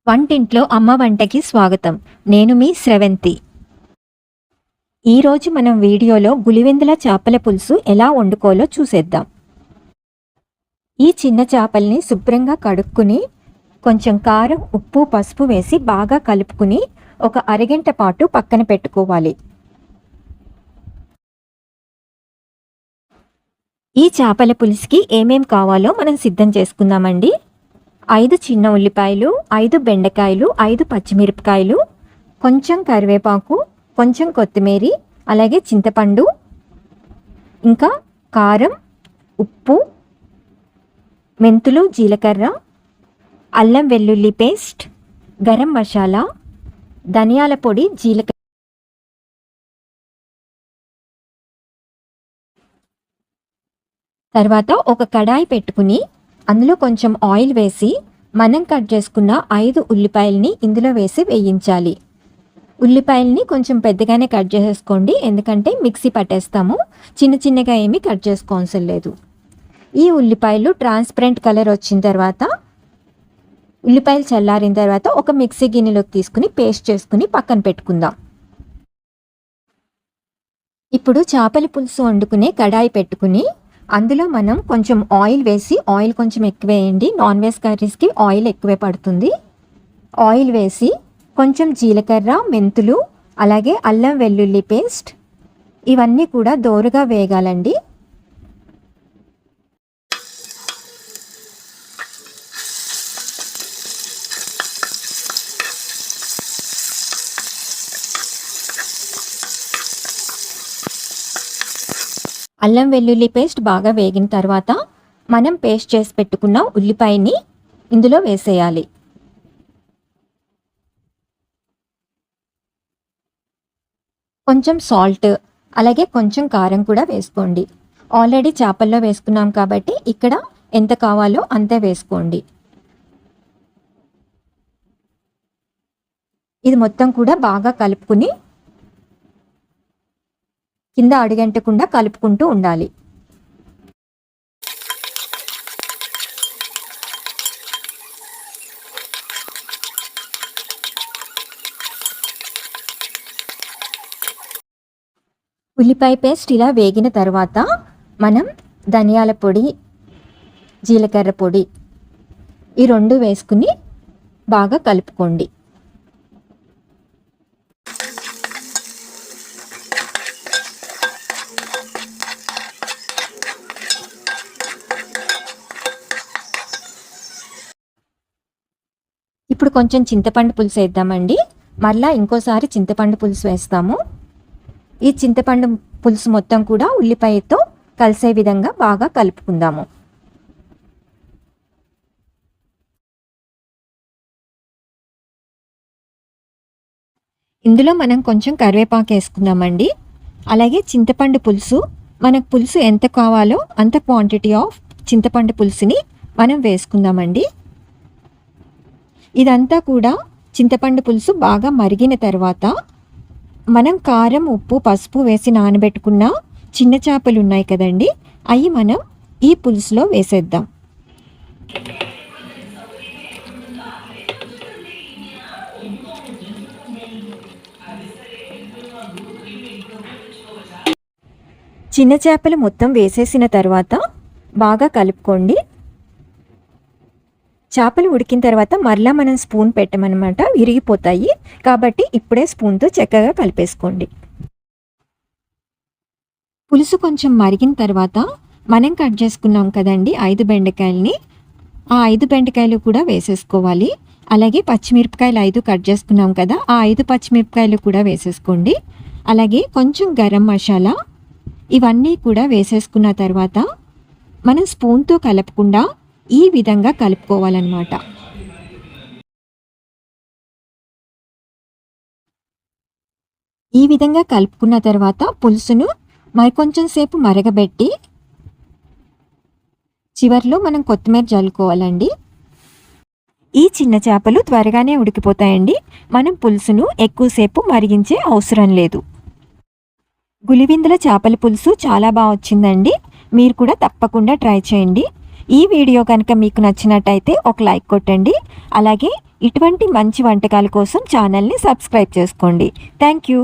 వంటింట్లో అమ్మ వంటకి స్వాగతం. నేను మీ స్రవంతి. ఈరోజు మనం వీడియోలో గులివెందుల చేపల పులుసు ఎలా వండుకోవాలో చూసేద్దాం. ఈ చిన్న చేపల్ని శుభ్రంగా కడుక్కుని కొంచెం కారం, ఉప్పు, పసుపు వేసి బాగా కలుపుకుని ఒక అరగంట పాటు పక్కన పెట్టుకోవాలి. ఈ చేపల పులుసుకి ఏమేం కావాలో మనం సిద్ధం చేసుకుందామండి. 5 చిన్న ఉల్లిపాయలు, 5 బెండకాయలు, 5 పచ్చిమిరపకాయలు, కొంచెం కరివేపాకు, కొంచెం కొత్తిమీర, అలాగే చింతపండు, ఇంకా కారం, ఉప్పు, మెంతులు, జీలకర్ర, అల్లం వెల్లుల్లి పేస్ట్, గరం మసాలా, ధనియాల పొడి, జీలకర్ర. తర్వాత ఒక కడాయి పెట్టుకుని అందులో కొంచెం ఆయిల్ వేసి మనం కట్ చేసుకున్న 5 ఉల్లిపాయలని ఇందులో వేసి వేయించాలి. ఉల్లిపాయలని కొంచెం పెద్దగానే కట్ చేసేసుకోండి, ఎందుకంటే మిక్సీ పట్టేస్తాము. చిన్న చిన్నగా ఏమీ కట్ చేసుకోవాల్సిన లేదు. ఈ ఉల్లిపాయలు ట్రాన్స్పరెంట్ కలర్ వచ్చిన తర్వాత, ఉల్లిపాయలు చల్లారిన తర్వాత ఒక మిక్సీ గిన్నెలోకి తీసుకుని పేస్ట్ చేసుకుని పక్కన పెట్టుకుందాం. ఇప్పుడు చేపల పులుసు వండుకునే కడాయి పెట్టుకుని అందులో మనం కొంచెం ఆయిల్ వేసి, ఆయిల్ కొంచెం ఎక్కువ వేయండి, నాన్ వెజ్ కర్రీస్కి ఆయిల్ ఎక్కువే పడుతుంది. ఆయిల్ వేసి కొంచెం జీలకర్ర, మెంతులు, అలాగే అల్లం వెల్లుల్లి పేస్ట్ ఇవన్నీ కూడా దోరగా వేగాలండి. అల్లం వెల్లుల్లి పేస్ట్ బాగా వేగిన తర్వాత మనం పేస్ట్ చేసి పెట్టుకున్న ఉల్లిపాయని ఇందులో వేసేయాలి. కొంచెం సాల్ట్, అలాగే కొంచెం కారం కూడా వేసుకోండి. ఆల్రెడీ చేపల్లో వేసుకున్నాం కాబట్టి ఇక్కడ ఎంత కావాలో అంతే వేసుకోండి. ఇది మొత్తం కూడా బాగా కలుపుకుని కింద అడుగంటకుండా కలుపుకుంటూ ఉండాలి. ఉల్లిపాయ పేస్ట్ ఇలా వేగిన తర్వాత మనం ధనియాల పొడి, జీలకర్ర పొడి ఈ 2 వేసుకుని బాగా కలుపుకోండి. ఇప్పుడు కొంచెం చింతపండు పులుసు వేద్దామండి. మళ్ళీ ఇంకోసారి చింతపండు పులుసు వేస్తాము. ఈ చింతపండు పులుసు మొత్తం కూడా ఉల్లిపాయతో కలిసే విధంగా బాగా కలుపుకుందాము. ఇందులో మనం కొంచెం కరివేపాకు వేసుకుందామండి. అలాగే చింతపండు పులుసు, మనకు పులుసు ఎంత కావాలో అంత క్వాంటిటీ ఆఫ్ చింతపండు పులుసుని మనం వేసుకుందామండి. ఇదంతా కూడా చింతపండు పులుసు బాగా మరిగిన తర్వాత మనం కారం, ఉప్పు, పసుపు వేసి నానబెట్టుకున్న చిన్న చేపలు ఉన్నాయి కదండి, అవి మనం ఈ పులుసులో వేసేద్దాం. చిన్న చేపలు మొత్తం వేసేసిన తర్వాత బాగా కలుపుకోండి. చేపలు ఉడికిన తర్వాత మరలా మనం స్పూన్ పెట్టమన్నమాట, విరిగిపోతాయి. కాబట్టి ఇప్పుడే స్పూన్తో చక్కగా కలిపేసుకోండి. పులుసు కొంచెం మరిగిన తర్వాత మనం కట్ చేసుకున్నాం కదండి 5 బెండకాయలని, ఆ 5 బెండకాయలు కూడా వేసేసుకోవాలి. అలాగే పచ్చిమిరపకాయలు 5 కట్ చేసుకున్నాం కదా, ఆ 5 పచ్చిమిరపకాయలు కూడా వేసేసుకోండి. అలాగే కొంచెం గరం మసాలా ఇవన్నీ కూడా వేసేసుకున్న తర్వాత మనం స్పూన్తో కలపకుండా ఈ విధంగా కలుపుకోవాలన్నమాట. ఈ విధంగా కలుపుకున్న తర్వాత పులుసును మరికొంచెం సేపు మరగబెట్టి చివర్లో మనం కొత్తిమీర జల్లుకోవాలండి. ఈ చిన్న చేపలు త్వరగానే ఉడికిపోతాయండి. మనం పులుసును ఎక్కువసేపు మరిగించే అవసరం లేదు. గులివెందుల చేపల పులుసు చాలా బాగా వచ్చిందండి. మీరు కూడా తప్పకుండా ట్రై చేయండి. ఈ వీడియో కనుక మీకు నచ్చినట్టయితే ఒక లైక్ కొట్టండి. అలాగే ఇటువంటి మంచి వంటకాల కోసం ఛానల్ని సబ్స్క్రైబ్ చేసుకోండి. Thank you.